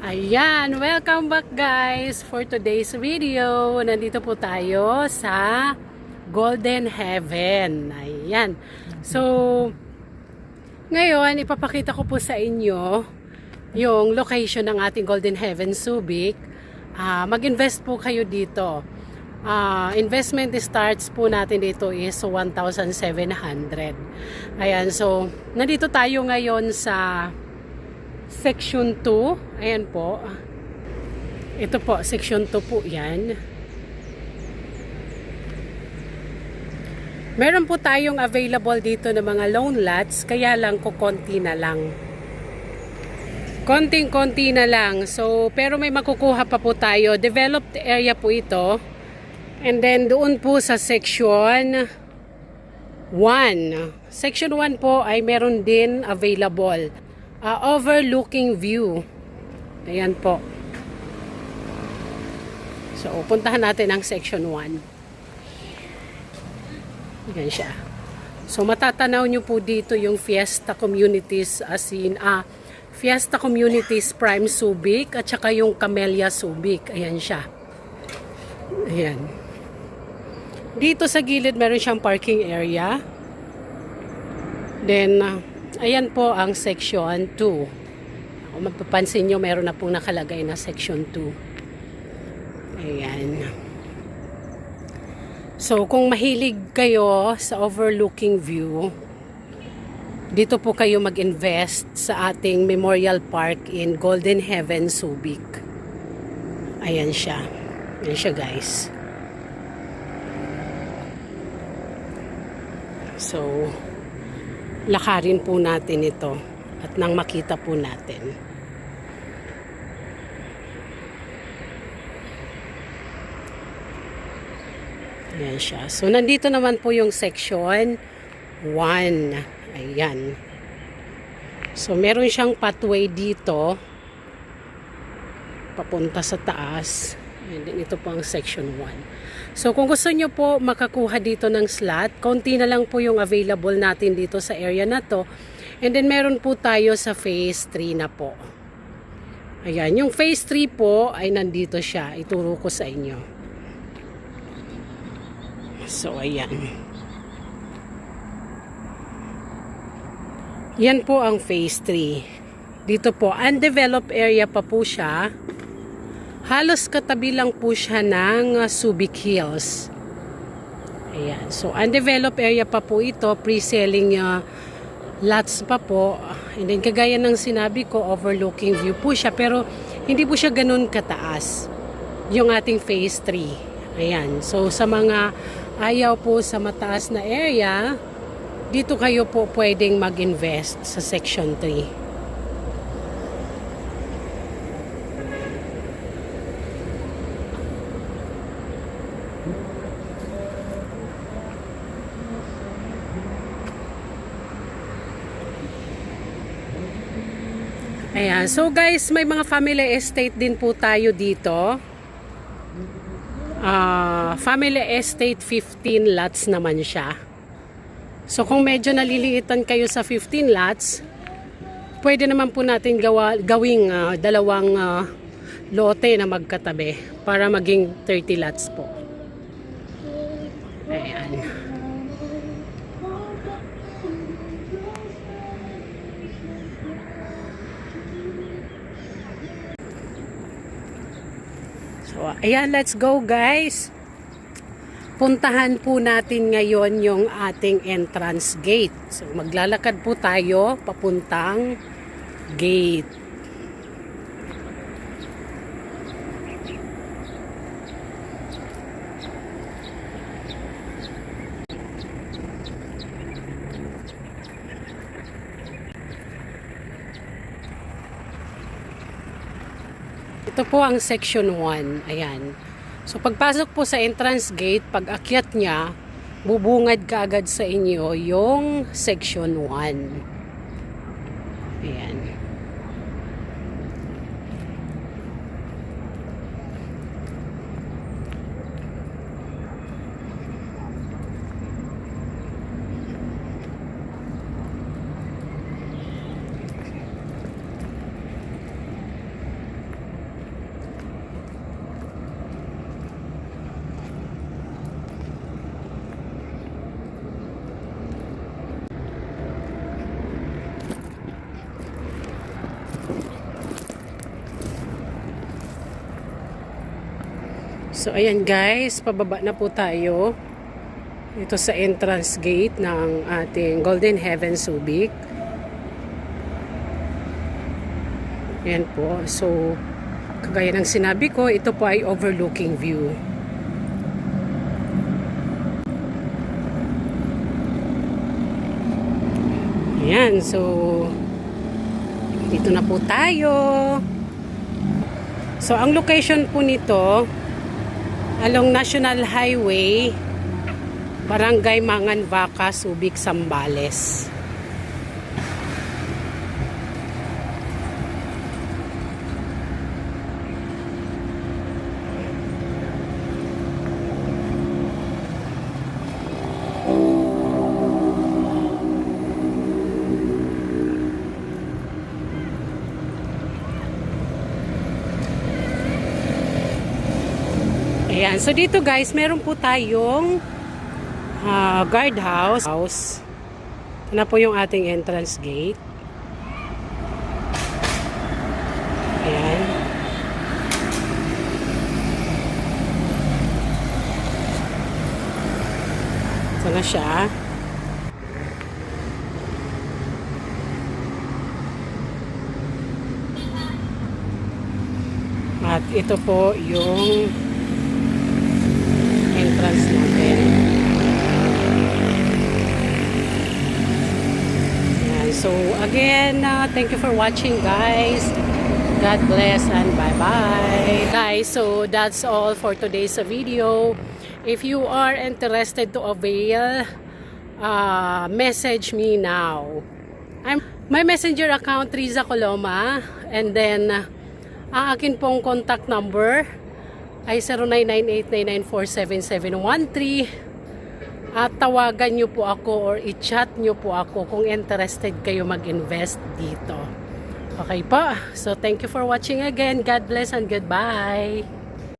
Ayan, welcome back guys for today's video. Nandito po tayo sa Golden Heaven. Ayan. So, ngayon ipapakita ko po sa inyo yung location ng ating Golden Heaven Subic. Mag-invest po kayo dito. Investment starts po natin dito is 1,700. Ayan, so nandito tayo ngayon sa Section 2. Ayan po. Ito po, Section 2 po yan. Meron po tayong available dito ng mga loan lots, kaya lang kukonti na lang. Konting-konti na lang. So, pero may makukuha pa po tayo. Developed area po ito. And then, doon po sa Section 1. Section 1 po ay meron din available. Overlooking view. Ayan po. So, puntahan natin ang section 1. Ayan siya. So, matatanaw nyo po dito yung Fiesta Communities as in, Fiesta Communities Prime Subic at saka yung Camellia Subic. Ayan siya. Ayan. Dito sa gilid meron siyang parking area. Then, ayan po ang section 2. Kung mapapansin nyo, meron na pong nakalagay na section 2. Ayan. So, kung mahilig kayo sa overlooking view, dito po kayo mag-invest sa ating Memorial Park in Golden Heaven, Subic. Ayan siya. Ayan siya, guys. So, lakarin po natin ito at nang makita po natin. Ayan siya. So, nandito naman po yung section 1. Ayan. So, meron siyang pathway dito papunta sa taas. And then, ito po ang section 1. So, kung gusto nyo po makakuha dito ng slot, konti na lang po yung available natin dito sa area na to. And then, meron po tayo sa phase 3 na po. Ayan, yung phase 3 po ay nandito siya. Ituro ko sa inyo. So, ayan. Yan po ang phase 3. Dito po, undeveloped area pa po siya. Halos katabi lang po siya ng Subic Hills. Ayan. So, undeveloped area pa po ito. Pre-selling lots pa po. And then, kagaya ng sinabi ko, overlooking view po siya. Pero, hindi po siya ganun kataas. Yung ating phase 3. Ayan. So, sa mga ayaw po sa mataas na area, dito kayo po pwedeng mag-invest sa section 3. Ayan. So guys, may mga family estate din po tayo dito. Family estate 15 lots naman siya. So kung medyo naliliitan kayo sa 15 lots, pwede naman po natin gawing dalawang lote na magkatabi para maging 30 lots po. Ayan. So, ayan, let's go guys. Puntahan po natin ngayon yung ating entrance gate. So, maglalakad po tayo papuntang gate. Ito po ang section 1. Ayan. So, pagpasok po sa entrance gate, pag akyat niya, bubungad kaagad sa inyo yung section 1. Ayan. So ayan guys, pababa na po tayo dito sa entrance gate ng ating Golden Heaven Subic. Ayan po. So kagaya ng sinabi ko, ito po ay overlooking view. Ayan, so dito na po tayo. So ang location po nito along National Highway, Barangay Manganvaca, Subic, Zambales. Ayan, so dito guys, meron po tayong guardhouse. Ito na po yung ating entrance gate. Ayan. Ito na siya. At ito po yung entrance natin. Ayan. So again, thank you for watching guys. God bless and bye-bye. Guys, so that's all for today's video. If you are interested to avail, message me now. My messenger account, Riza Coloma, and then ang akin pong contact number ay 0998-994-7713 at tawagan nyo po ako or i-chat nyo po ako kung interested kayo mag-invest dito. Okay po. So thank you for watching again. God bless and goodbye.